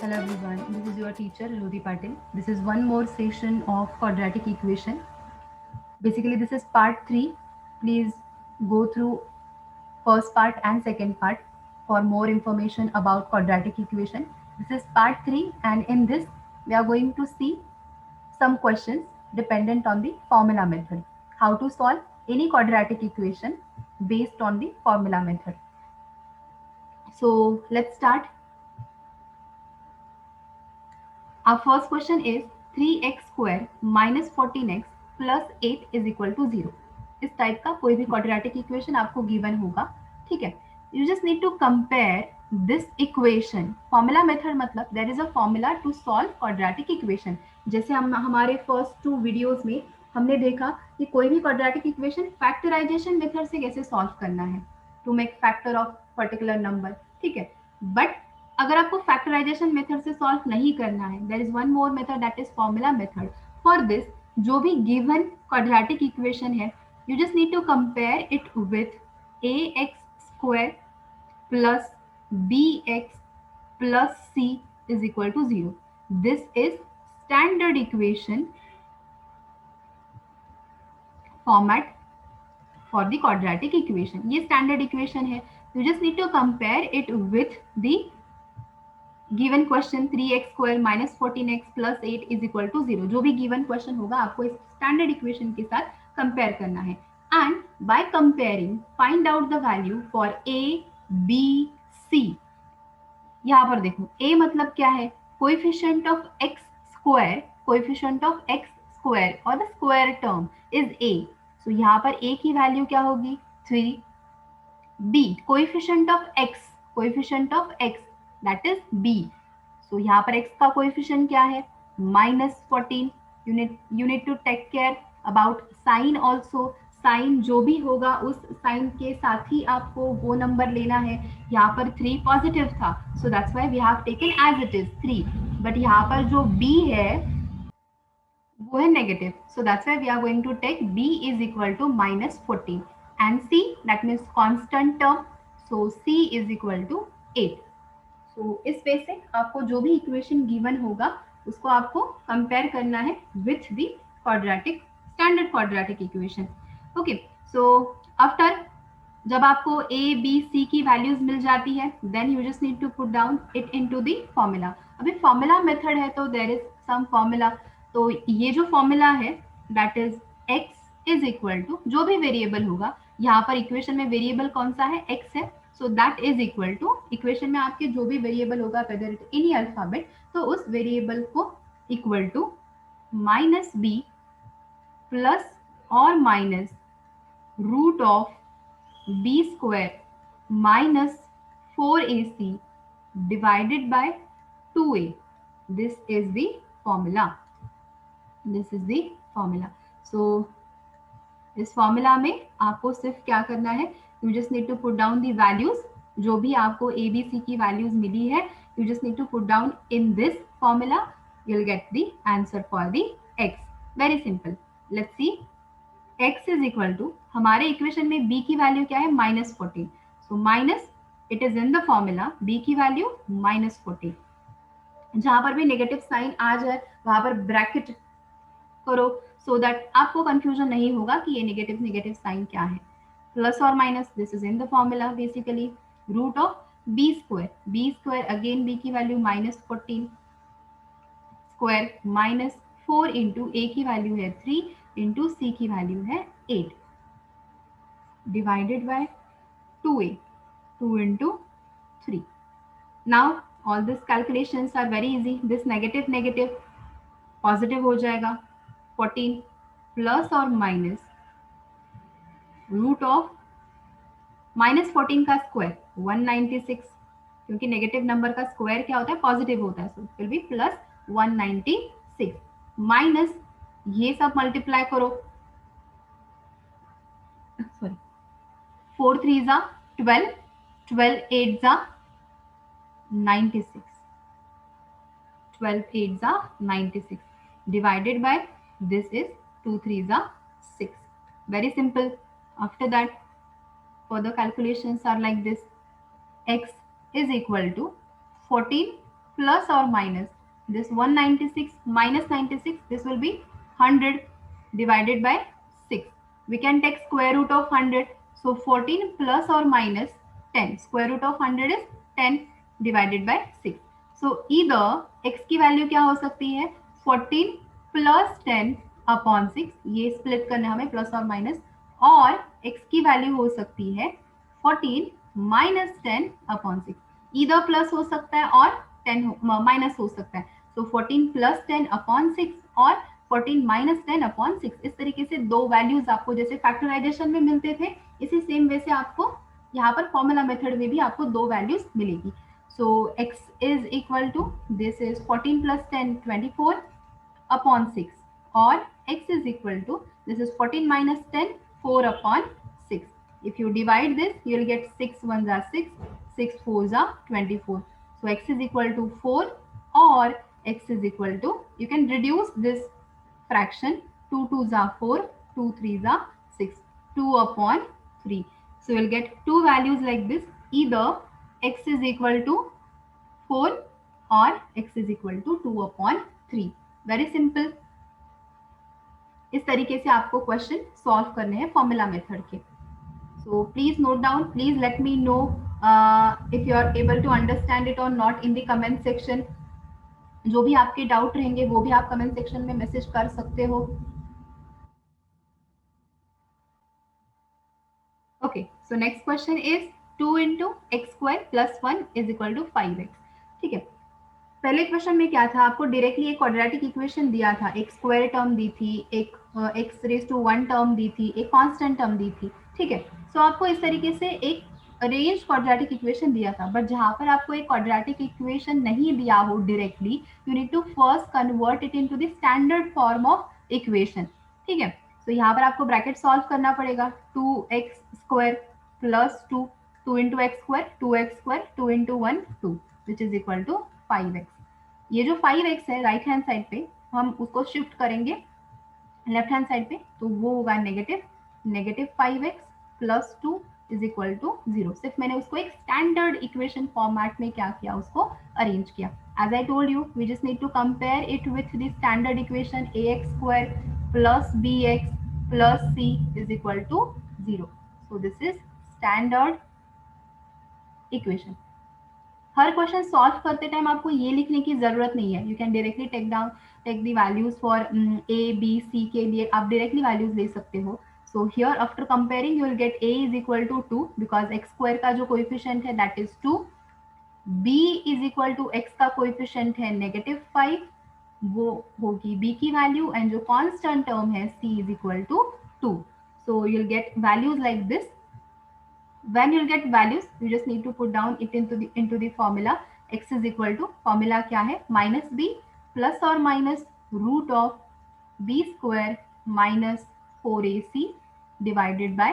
Hello everyone, this is your teacher Ludi Patil. This is one more session of quadratic equation. Basically this is part 3. Please go through first part and second part for more information about quadratic equation. This is part 3 and in this we are going to see some questions dependent on the formula method. How to solve any quadratic equation based on the formula method. So let's start. Our first question is 3x square minus 14x plus 8 is equal to 0. इस type का कोई भी quadratic equation आपको given होगा, ठीक है. You just need to compare this equation. Formula method मतलब there is a formula to solve quadratic equation. जैसे हम हमारे फर्स्ट 2 वीडियोस में हमने देखा कि कोई भी क्वाड्रेटिक इक्वेशन फैक्टराइजेशन मेथड से कैसे सॉल्व करना है to make factor of particular number, ठीक है. बट अगर आपको फैक्टराइजेशन मेथड से सॉल्व नहीं करना है, there is one more method that is formula method. For this जो भी गिवन क्वाड्रेटिक इक्वेशन है, you just need to compare it with a x square plus b x plus c is equal to 0. This is standard equation format for the quadratic equation. ये standard equation है. You just need to compare it with the given question 3x square minus 14x plus 8 is equal to 0. जो भी given question होगा आपको इस standard equation के साथ compare करना है. And by comparing find out the value for A B C. यहाँ पर देखो a मतलब क्या है, coefficient of x square, coefficient of x square और the square term is a. So यहाँ पर a की वैल्यू क्या होगी 3. b coefficient of x, coefficient of x that is b. so यहाँ पर x का कोएफिशिएंट क्या है -14. you need to take care about sign also. Sign जो भी होगा उस साइन के साथ ही आपको वो नंबर लेना है. यहाँ पर 3 पॉजिटिव था, सो that's why we have taken as it is 3. But यहाँ पर जो b है वो है negative, so that's why we are going to take b is equal to -14 and c that means constant term, so c is equal to 8. तो इस वे से आपको जो भी इक्वेशन गिवन होगा उसको आपको कंपेयर करना है with the quadratic, standard quadratic equation. Okay, so after जब आपको ए बी सी की वैल्यूज मिल जाती है, then you just need to put down it into the formula. अभी फॉर्मूला मेथड है तो देयर इज सम फॉर्मूला. तो ये जो फॉर्मूला है that is x is equal to जो भी वेरिएबल होगा. यहाँ पर इक्वेशन में वेरिएबल कौन सा है, x है. So that is equal to equation में आपके जो भी वेरिएबल होगा वेदर इट एनी अल्फाबेट, तो उस वेरिएबल को इक्वल टू -b प्लस और minus root of b square minus 4ac divided by 2a. This is the formula. This is the formula. So इस फॉर्मूला में आपको सिर्फ क्या करना है, you just need to put down the values. जो भी आपको a b c की वैल्यूज मिली है, you just need to put down in this formula. You'll get the answer for the x. Very simple. Let's see. x is equal to हमारे equation में b की value क्या है -14. So minus it is in the formula, b की value -14. जहां पर भी negative sign आ जाए वहां पर ब्रैकेट करो सो दैट आपको कंफ्यूजन नहीं होगा कि ये नेगेटिव साइन क्या है. प्लस और minus, this is in the formula basically. Root of b square again b की वैल्यू -14 स्क्वायर माइनस 4 इंटू a की वैल्यू है 3 इंटू c की वैल्यू है 8 divided by 2a, 2 into 3. Now all this calculations are very easy. This negative positive हो जाएगा. 14 plus और minus root of -14 का स्क्वायर 196, क्योंकि नेगेटिव नंबर का स्क्वायर क्या होता है, पॉजिटिव होता है. So it will be plus 196 minus ये सब मल्टीप्लाई करो. सॉरी, 4 3 जा 12, 12 8 जा 96, 12 8 जा 96 divided by this is 2 3 जा 6. Very simple. After that, further calculations are like this. X is equal to 14 plus or minus this 196 minus 96, this will be 100 divided by 6. We can take square root of 100. So 14 plus or minus 10. Square root of 100 is 10 divided by 6. So either x की value क्या हो सकती है 14 प्लस 10 upon 6, ये split करना हमें plus और माइनस, और x की वैल्यू हो सकती है 14 माइनस 10 अपॉन 6. इधर प्लस हो सकता है और 10 माइनस हो सकता है. सो 14 प्लस 10 अपॉन 6 और 14 माइनस 10 अपॉन 6. इस तरीके से दो वैल्यूज आपको जैसे फैक्टराइजेशन में मिलते थे, इसी सेम वे से आपको यहाँ पर फॉर्मूला मेथड में भी आपको दो वैल्यूज मिलेगी. So x is equal to this is 14 प्लस 10 24 अपॉन 6, और x is equal to this is 14 minus 10 4 upon 6. If you divide this, you will get 6 1s are 6, 6 4s are 24. So x is equal to 4, or x is equal to, you can reduce this fraction, 2 2s are 4, 2 3s are 6, 2 upon 3. So you will get two values like this, either x is equal to 4 or x is equal to 2 upon 3. Very simple. इस तरीके से आपको question solve करने हैं formula method के. So please note down, please let me know if you are able to understand it और not in the comment section. जो भी आपके डाउट रहेंगे वो भी आप कमेंट सेक्शन में मैसेज कर सकते हो. Okay, so next question is 2 into x square plus 1 is equal to 5x. ठीक है, पहले क्वेश्चन में क्या था, आपको डायरेक्टली एक क्वाड्रेटिक इक्वेशन दिया था, एक स्क्वायर टर्म दी थी, एक एक्स रेज टू 1 टर्म दी थी, एक कांस्टेंट टर्म दी थी. ठीक है, सो आपको इस तरीके से एक अरेंज क्वाड्रेटिक इक्वेशन दिया था. बट जहां पर आपको एक क्वाड्रेटिक इक्वेशन नहीं दिया हो directly, you need to first convert it into the standard form of equation. ठीक है, तो यहाँ पर आपको ब्रैकेट सॉल्व करना पड़ेगा. 2x square plus 2, 2 into x square, 2x square, 2 into 1 2, which is equal to 5x. ये जो 5x है राइट हैंड साइड पे, हम उसको शिफ्ट करेंगे लेफ्ट हैंड साइड पे, तो वो होगा नेगेटिव 5x प्लस 2 इज इक्वल टू 0. सिर्फ मैंने उसको एक स्टैंडर्ड इक्वेशन फॉर्मेट में क्या किया, उसको अरेंज किया. As I told you, we just need to compare it with the standard equation ax square plus bx plus c is equal to 0. So this is standard equation. हर question solve करते time आपको ये लिखने की जरूरत नहीं है. You can directly take the values for a b c के लिए आप डायरेक्टली वैल्यूज ले सकते हो. So here after comparing you will get a is equal to 2 because x square का जो कोएफिशिएंट है that is 2. b is equal to x का कोएफिशिएंट है -5, वो होगी b की वैल्यू, एंड जो कांस्टेंट टर्म है c is equal to 2. So you will get values like this. When you'll get values, you just need to put down it into the formula. X is equal to, formula क्या है, minus b plus or minus root of b square minus 4ac divided by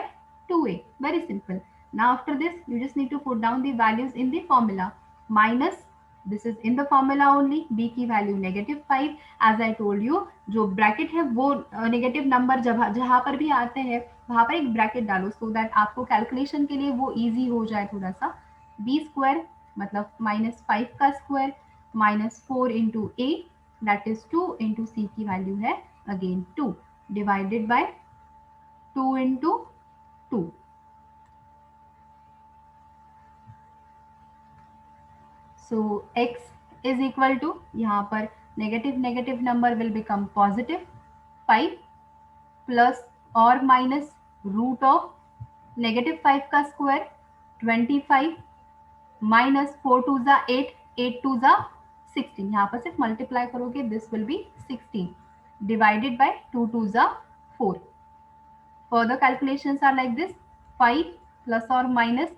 2a. Very simple. Now after this, you just need to put down the values in the formula. Minus, this is in the formula only, b की value -5. as I told you, जो bracket है वो negative number जहां पर भी आते हैं वहां पर एक ब्रैकेट डालो, सो दैट आपको कैलकुलेशन के लिए वो इजी हो जाए थोड़ा सा. b स्क्वायर मतलब -5 का square minus 4 into a that is 2 into c की वैल्यू है again 2 divided by 2 into 2. So x is equal to, यहाँ पर negative number will become positive 5 plus और माइनस रूट ऑफ -5 का स्क्वायर 25 माइनस 4 2 जा 8, 8 2 जा 16. यहाँ पर सिर्फ मल्टीप्लाई करोगे, this will B 16 divided by 2 2 जा 4. Further calculations are like this, 5 plus or minus,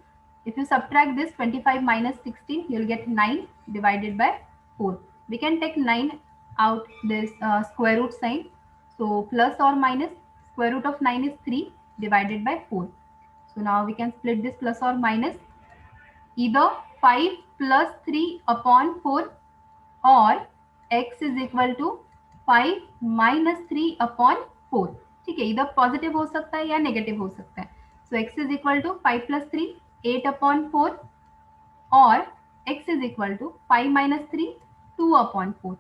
if you subtract this 25 minus 16, you will get 9 divided by 4. We can take 9 out this square root sign. So plus or minus, square root of 9 is 3 divided by 4. So now we can split this plus or minus, either 5 plus 3 upon 4 or x is equal to 5 minus 3 upon 4. ठीक है, इधर positive हो सकता है या negative हो सकता है. So x is equal to 5 plus 3 8 upon 4 और x is equal to 5 minus 3, 2 upon 4.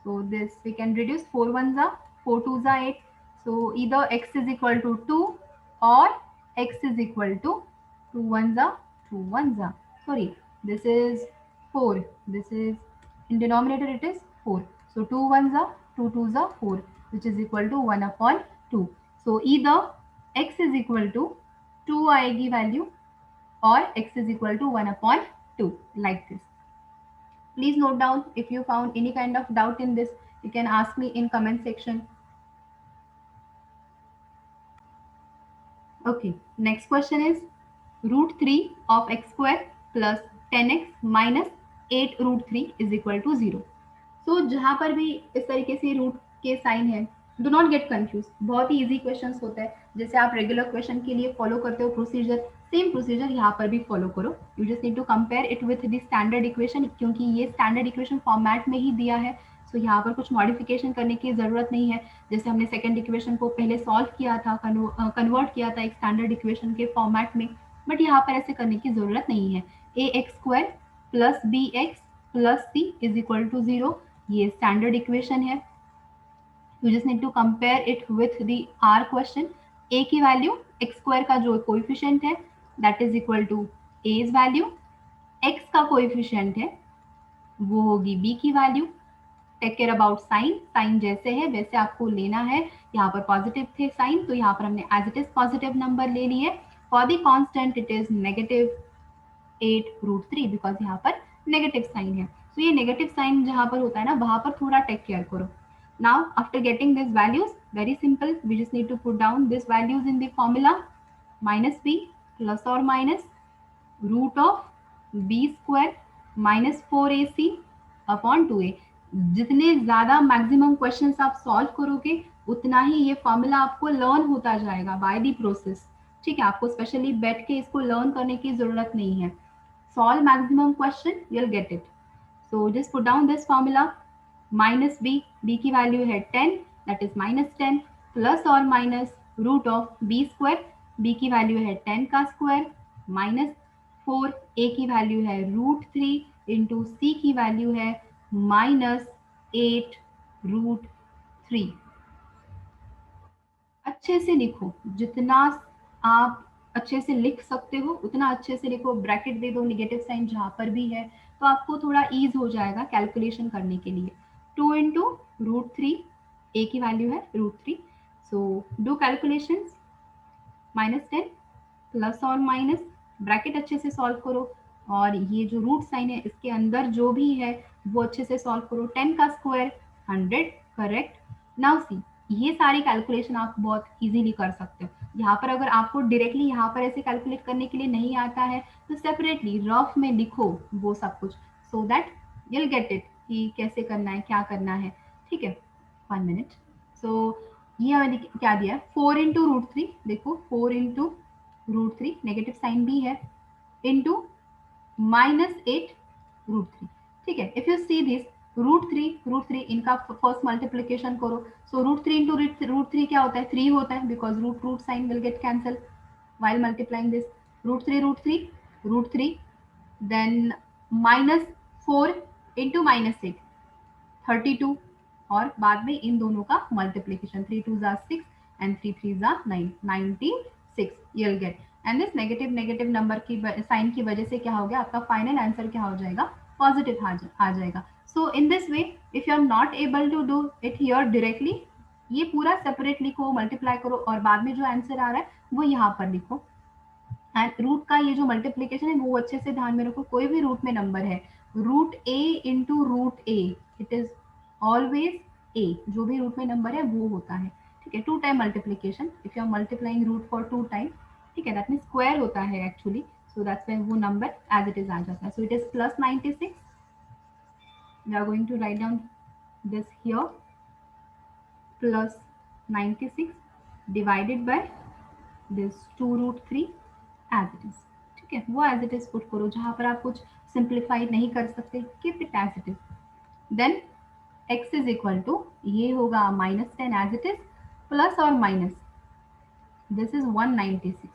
So this we can reduce, 4 ones are 4 twos are 8. So either x is equal to 2 or x is equal to 2 ones are 2 ones are. Sorry, this is 4. This is in denominator it is 4. So 2 ones are 2 twos are 4, which is equal to 1 upon 2. So either x is equal to 2 आएगी value or x is equal to 1 upon 2, like this. Please note down. If you found any kind of doubt in this, you can ask me in comment section. Okay, next question is root 3 of x square plus 10x minus 8 root 3 is equal to 0. So जहाँ पर भी इस तरीके से root के sign है, do not get confuse, बहुत ही easy questions होता है, जैसे आप रेगुलर क्वेश्चन के लिए फॉलो करते हो प्रोसीजर, सेम प्रोसीजर यहाँ पर भी फॉलो करो. You just need to compare it with the standard equation, क्योंकि ये स्टैंडर्ड इक्वेशन फॉर्मेट में ही दिया है. सो यहाँ पर कुछ मॉडिफिकेशन करने की ज़रूरत नहीं है. जैसे हमने सेकेंड इक्वेशन को पहले सॉल्व किया था, कन्वर्ट किया था एक स्टैंडर्ड इक्वेशन के फॉर्मेट में, बट यहाँ पर ऐसे करने की ज़रूरत नहीं है. A x square plus b x plus c is equal to 0, ये स्टैंडर्ड इक्वेशन है. You just need to compare it with the our question. A की वैल्यू एक्स स्क्वायर का जो कोएफिशिएंट है that is equal to a's value, x का coefficient है वो होगी बी की value. Take care about sign, sign जैसे है वैसे आपको लेना है. यहाँ पर पॉजिटिव थे साइन, तो यहाँ पर हमने as it is positive number ले लिए. For the constant it is negative 8 root 3 because यहाँ पर नेगेटिव साइन है. सो ये नेगेटिव साइन जहाँ पर होता है ना, वहाँ पर थोड़ा टेक केयर करो. Now after getting this values, very simple, we just need to put down this values in the formula. Minus b plus और minus root of b square minus 4ac upon 2a. जितने ज़्यादा maximum questions आप solve करोगे उतना ही ये formula आपको learn होता जाएगा बाय द प्रोसेस. ठीक है, आपको स्पेशली बैठ के इसको लर्न करने की ज़रूरत नहीं है. Solve maximum question, you'll get it. So just put down this formula. Minus b, b की वैल्यू है 10, that is minus 10, प्लस और minus root of b square, b की वैल्यू है 10 का स्क्वायर माइनस 4, a की वैल्यू है root 3 into c की value है माइनस 8 रूट 3. अच्छे से लिखो, जितना आप अच्छे से लिख सकते हो उतना अच्छे से लिखो. ब्रैकेट दे दो नेगेटिव साइन जहाँ पर भी है, तो आपको थोड़ा ईज हो जाएगा कैलकुलेशन करने के लिए. 2 इंटू रूट 3, ए की वैल्यू है root 3. So do calculation. Minus 10 plus और माइनस, ब्रैकेट अच्छे से सॉल्व करो, और ये जो रूट साइन है इसके अंदर जो भी है वो अच्छे से सॉल्व करो. 10 का स्क्वायर 100, करेक्ट. नाउ सी, ये सारी कैलकुलेशन आप बहुत इजीली कर सकते हो. यहाँ पर अगर आपको डायरेक्टली यहाँ पर ऐसे कैलकुलेट करने के लिए नहीं आता है तो सेपरेटली रफ में लिखो वो सब कुछ, so that you'll get it कि कैसे करना है, क्या करना है. ठीक है, 1 मिनट. सो ये मैंने क्या दिया है, 4 इंटू रूट 3. देखो 4 इंटू रूट 3, नेगेटिव साइन भी है, इंटू माइनस 8 रूट 3. ठीक है, if you see this root 3 इनका फर्स्ट मल्टीप्लीकेशन करो. सो रूट 3 इंटू रूट 3 क्या होता है, 3 होता है, because root sign will get cancel while multiplying this. Root 3 then minus 4 into minus 8 32, और बाद में इन दोनों का multiplication, 3 2 6 and 3 3 9, 96 you'll get. And this negative number की साइन की वजह से क्या हो गया, आपका फाइनल आंसर क्या हो जाएगा, पॉजिटिव आ जाएगा. So in this way if you are not able to do it here directly, ये पूरा सेपरेट लिखो, मल्टीप्लाई करो, और बाद में जो आंसर आ रहा है वो यहाँ पर लिखो. एंड रूट का ये जो मल्टीप्लीकेशन है वो अच्छे से ध्यान में रखो. कोई भी रूट में नंबर है, root a into root a, it is always a. जो भी रूट में नंबर है वो होता है. ठीक है, 2 time multiplication, if you are multiplying root for 2 time, ठीक है, दैट मीन स्क्वायर होता है एक्चुअली. सो दैट्स व्हाई वो नंबर एज इट इज आ जाता है. So it is plus 96. We are going to write down this here, plus 96 divided by this 2 root 3 as it is. ठीक है, वो as it is put करो. जहाँ पर आप कुछ सिंप्लीफाई नहीं कर सकते, keep it as it is. Then x is equal to, ये होगा minus 10 as it is, plus और minus, this is 196,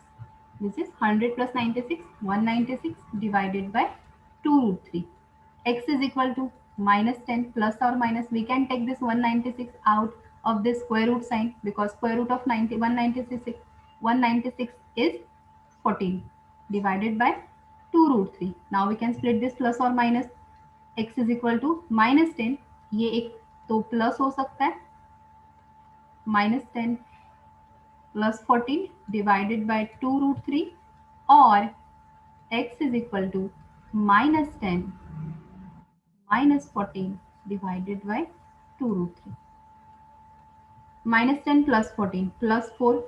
this is 100 plus 96, 196 divided by 2 root 3. X is equal to minus 10 plus or minus. We can take this 196 out of this square root sign because square root of 196 is 14 divided by 2 root 3. Now we can split this plus or minus. X is equal to minus 10. ये एक तो plus हो सकता है, minus 10 plus 14 divided by 2 root 3, or x is equal to minus 10 minus 14 divided by 2 root 3. minus 10 plus 14 plus 4,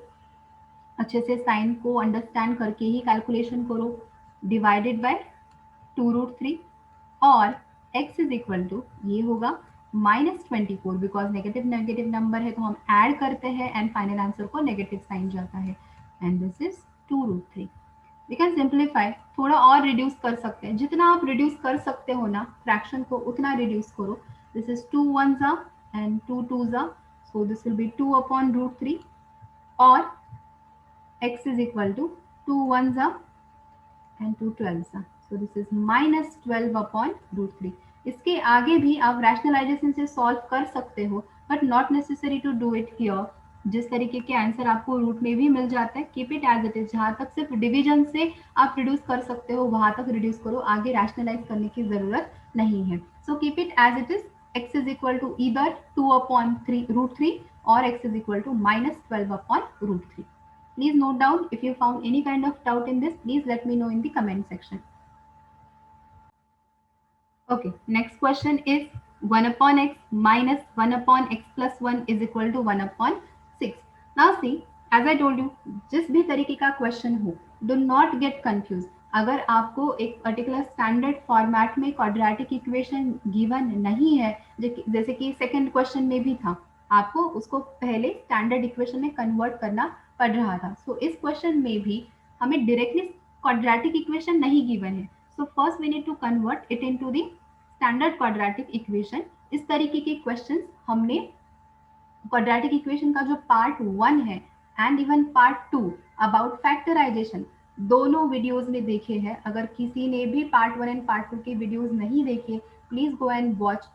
अच्छे से sign को understand करके ही कैलकुलेशन करो, डिवाइडेड बाय 2 root 3, और x इज इक्वल टू ये होगा -24 बिकॉज नेगेटिव नंबर है तो हम ऐड करते हैं एंड फाइनल आंसर को नेगेटिव साइन जाता है, and this is 2 root 3. We can simplify, थोड़ा और रिड्यूस कर सकते हैं, जितना आप रिड्यूस कर सकते हो ना फ्रैक्शन को उतना रिड्यूस करो. This is 2 1s and 2 2s, so this will B 2 upon root 3, और x is equal to 2 1s and 2 12s, so this is minus 12 upon root 3. इसके आगे भी आप रैशनलाइजेशन से सॉल्व कर सकते हो, but not necessary to do it here. जिस तरीके के आंसर आपको रूट में भी मिल जाता है, keep it as it is. जहां तक सिर्फ डिवीजन से आप रिड्यूस कर सकते हो वहां तक रिड्यूस करो, आगे रैशनलाइज करने की जरूरत नहीं है. So keep it as it is. x is equal to either 2 upon 3 root 3 or x is equal to minus 12 upon root 3. Please note down. If you found any kind of doubt in this, please let me know in the comment section. Okay, next question is 1 upon x minus 1 upon x plus 1 is equal to 1 upon 6. Now see, as I told you, जिस भी तरीके का question हो, do not get confused. अगर आपको एक particular standard format में quadratic equation given नहीं है, जैसे कि सेकंड क्वेश्चन में भी था, आपको उसको पहले स्टैंडर्ड इक्वेशन में कन्वर्ट करना पड़ रहा था. सो इस क्वेश्चन में भी हमें डायरेक्टली क्वाड्रेटिक इक्वेशन नहीं गिवन है. So first we need to convert it into the standard quadratic equation. इस तरीके के क्वेश्चंस हमने क्वाड्रेटिक इक्वेशन का जो पार्ट 1 है and even part 2 about factorisation, दोनों वीडियोस में देखे हैं. अगर किसी ने भी पार्ट 1 एंड पार्ट 2 के वीडियोस नहीं देखे, please go and watch.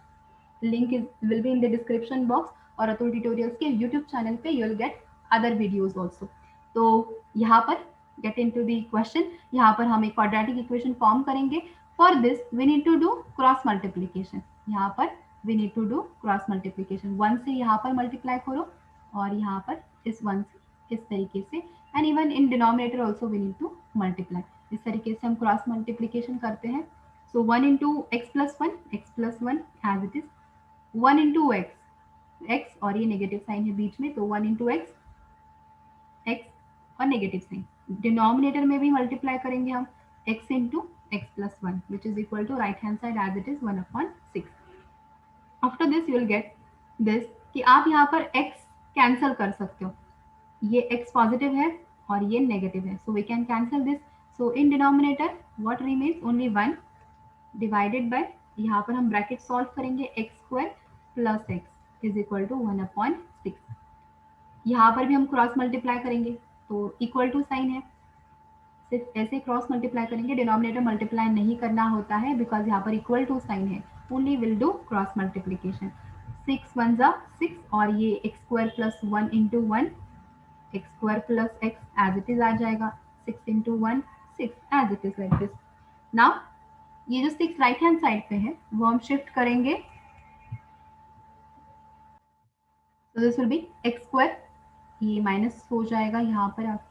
Link is will be in the description box, और अतुल ट्यूटोरियल्स के यूट्यूब चैनल पे you will get other videos also. तो यहाँ पर गेट इनटू द क्वेश्चन. यहाँ पर हम एक क्वाड्रेटिक इक्वेशन फॉर्म करेंगे. For this we need to do cross multiplication. यहाँ पर we need to do cross multiplication. 1 से यहाँ पर मल्टीप्लाई करो और यहाँ पर इस 1 से इस तरीके से, and even in denominator also we need to multiply. इस तरीके से हम क्रॉस मल्टीप्लीकेशन करते हैं. So 1 into x plus one as it is, 1 into x और ये नेगेटिव साइन है बीच में, तो 1 इंटू एक्स और नेगेटिव साइन. डिनोमिनेटर में भी मल्टीप्लाई करेंगे हम x into x plus 1 which is equal to right hand side as it is 1 upon 6. After this you will get this कि आप यहाँ पर x कैंसिल कर सकते हो. ये x पॉजिटिव है और ये नेगेटिव है, so we can cancel this. So in denominator what remains, only 1 divided by, यहाँ पर हम ब्रैकेट सॉल्व करेंगे, x square plus x is equal to 1 upon 6. यहाँ पर भी हम क्रॉस मल्टीप्लाई करेंगे तो इक्वल टू साइन है, सिर्फ ऐसे क्रॉस मल्टीप्लाई करेंगे. डिनोमिनेटर मल्टीप्लाई नहीं करना होता है बिकॉज यहाँ पर इक्वल टू साइन है. Only will do cross multiplication. 6 1 6 और ये x square plus 1 into 1, x square plus x as it is आ जाएगा. 6 into 1 6 as it is like this. Now ये जो 6 राइट हैंड साइड पे है वो हम शिफ्ट करेंगे, तो this will be x square, ये माइनस हो जाएगा यहाँ पर, आप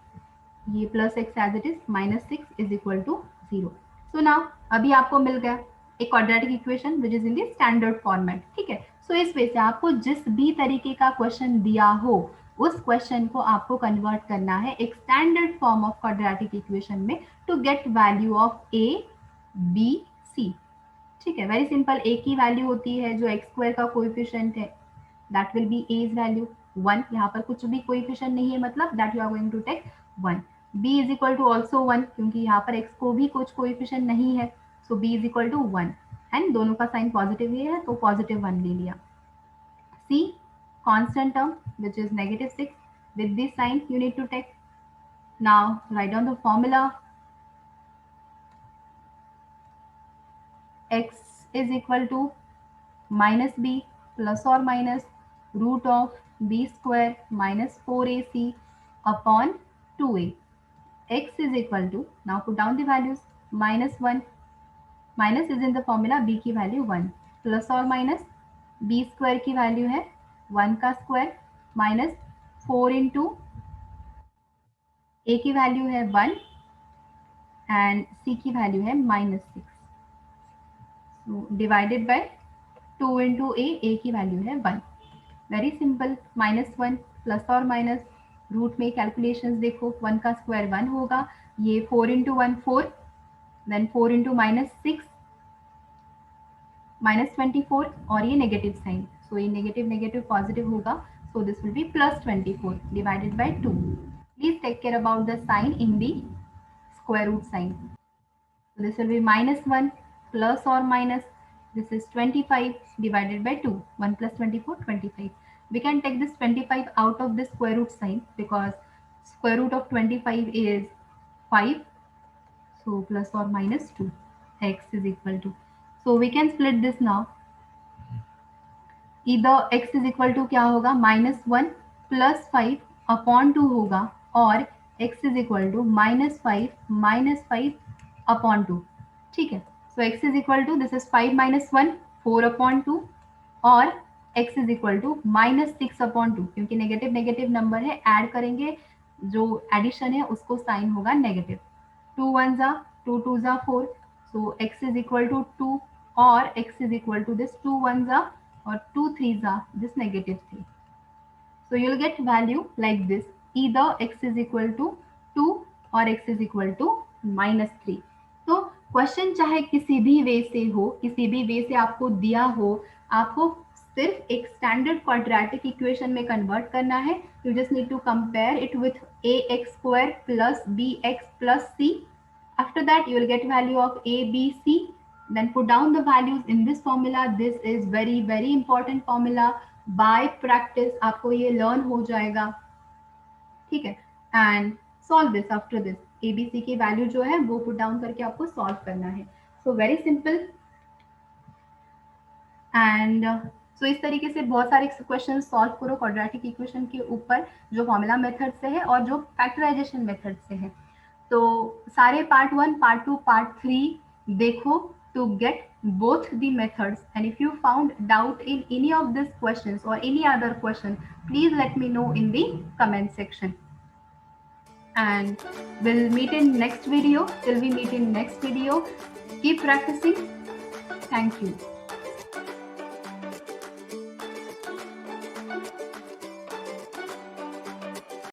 ये plus x as it is, minus 6 is equal to 0. So now अभी आपको मिल गया एक quadratic equation which is in the standard format. ठीक है. सो इस वजह से आपको जिस भी तरीके का क्वेश्चन दिया हो उस क्वेश्चन को आपको कन्वर्ट करना है एक standard form of quadratic equation में to get value of a b c. ठीक है, वेरी सिंपल. a की वैल्यू होती है जो एक्स स्क्वायर का कोएफिशिएंट है, that will be a's value 1. यहाँ पर कुछ भी कोएफिशिएंट नहीं है, मतलब that you are going to take 1. b is equal to also 1 क्योंकि यहाँ पर x को भी कुछ कोएफिशिएंट नहीं है, so b is equal to 1 and दोनों का साइन पॉजिटिव ही है तो पॉजिटिव 1 ले लिया. c constant term which is negative 6, with this sign you need to take. Now write down the formula. x is equal to minus b plus or minus root of b square minus 4ac upon 2a. X is equal to, now put down the values, minus 1, minus is in the formula, b की value 1, plus और minus b square की value है 1 का square minus 4 into a की value है 1 and c की value है minus 6, so divided by 2 into a की वैल्यू है 1. वेरी सिंपल, माइनस 1 प्लस और माइनस रूट में कैलकुलेशंस देखो, 1 का स्क्वायर 1 होगा, ये 4 into 1 4, then 4 into minus 6 minus 24 और ये नेगेटिव साइन, सो ये नेगेटिव नेगेटिव पॉजिटिव होगा, so this will be plus 24 divided by 2. Please take care about the sign in the square root sign. So this will be minus 1 plus or minus, this is 25 divided by 2. 1 plus 24, 25. We can take this 25 out of the square root sign because square root of 25 is 5. So plus or minus 2. X is equal to. So we can split this now. Either x is equal to क्या होगा, minus 1 plus 5 upon 2 होगा, और x is equal to minus 5 upon 2. ठीक है, so x is equal to, this is 5 minus 1 4 upon 2 और x is equal to minus 6 upon 2, क्योंकि negative negative number है, add करेंगे जो एडिशन है उसको साइन होगा नेगेटिव. 2 1 जा 2 2 जा 4, so x is equal to 2 और x is equal to this 2 1 जा और 2 3 जा this negative 3. So you will get value like this, either x is equal to 2 और x is equal to minus 3. तो question चाहे किसी भी वे से हो, किसी भी वे से आपको दिया हो, आपको सिर्फ एक स्टैंडर्ड क्वाड्रेटिक इक्वेशन में कन्वर्ट करना है. You just need to compare it with ax square plus bx plus c. After that you will get value of a, b, c. Then put down the values in this formula. This is very very important formula. By practice आपको ये learn हो जाएगा, ठीक है. And solve this. After this a, b, c की value जो है वो पुट डाउन करके आपको सॉल्व करना है. So very simple. And so इस तरीके से बहुत सारे क्वेश्चन सॉल्व करो क्वाड्रेटिक इक्वेशन के ऊपर, जो फॉर्मूला मेथड से है और जो फैक्टराइजेशन मेथड से है. तो सारे पार्ट 1, पार्ट 2, पार्ट 3 देखो to get both the methods. And if you found doubt in any of these questions or any other question, please let me know in the comment section. And we'll meet in next video. Till we meet in next video, keep practicing. Thank you.